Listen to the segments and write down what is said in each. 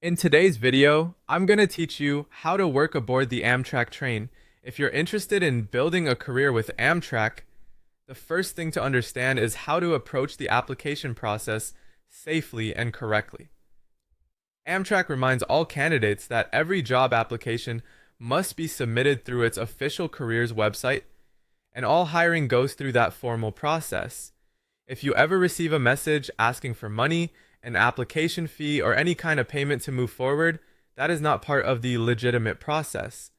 In today's video, I'm going to teach you how to work aboard the Amtrak train. If you're interested in building a career with Amtrak, the first thing to understand is how to approach the application process safely and correctly. Amtrak reminds all candidates that every job application must be submitted through its official careers website, and all hiring goes through that formal process. If you ever receive a message asking for money, an application fee, or any kind of payment to move forward, that is not part of the legitimate process.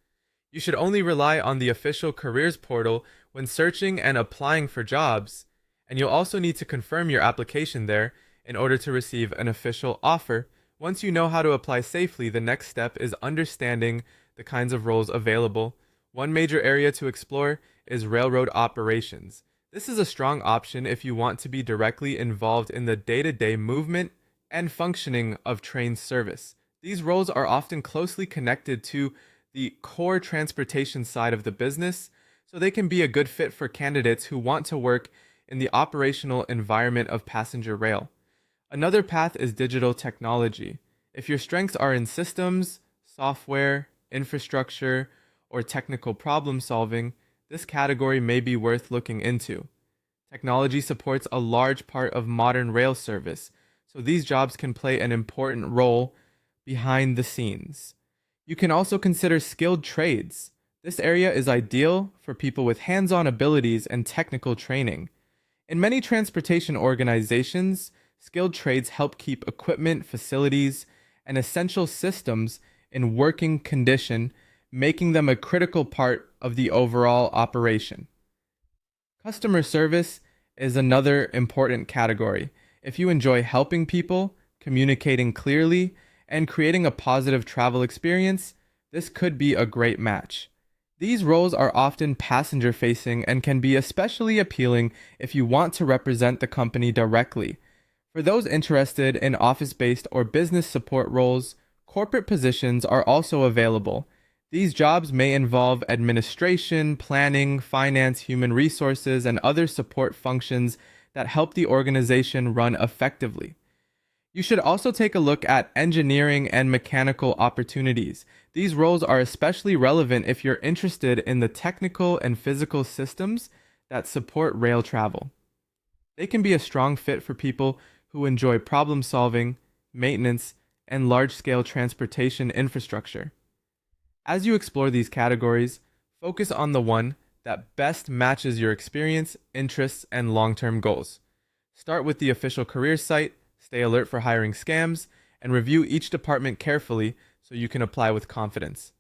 You should only rely on the official careers portal when searching and applying for jobs, and you'll also need to confirm your application there in order to receive an official offer. Once you know how to apply safely, the next step is understanding the kinds of roles available. One major area to explore is railroad operations. This is a strong option if you want to be directly involved in the day-to-day movement and functioning of train service. These roles are often closely connected to the core transportation side of the business, so they can be a good fit for candidates who want to work in the operational environment of passenger rail. Another path is digital technology. If your strengths are in systems, software, infrastructure, or technical problem solving, this category may be worth looking into. Technology supports a large part of modern rail service, so these jobs can play an important role behind the scenes. You can also consider skilled trades. This area is ideal for people with hands-on abilities and technical training. In many transportation organizations, skilled trades help keep equipment, facilities, and essential systems in working condition, making them a critical part of the overall operation. Customer service is another important category. If you enjoy helping people, communicating clearly, and creating a positive travel experience, this could be a great match. These roles are often passenger-facing and can be especially appealing if you want to represent the company directly. For those interested in office-based or business support roles, corporate positions are also available. These jobs may involve administration, planning, finance, human resources, and other support functions that help the organization run effectively. You should also take a look at engineering and mechanical opportunities. These roles are especially relevant if you're interested in the technical and physical systems that support rail travel. They can be a strong fit for people who enjoy problem solving, maintenance, and large-scale transportation infrastructure. As you explore these categories, focus on the one that best matches your experience, interests, and long-term goals. Start with the official careers site, stay alert for hiring scams, and review each department carefully so you can apply with confidence.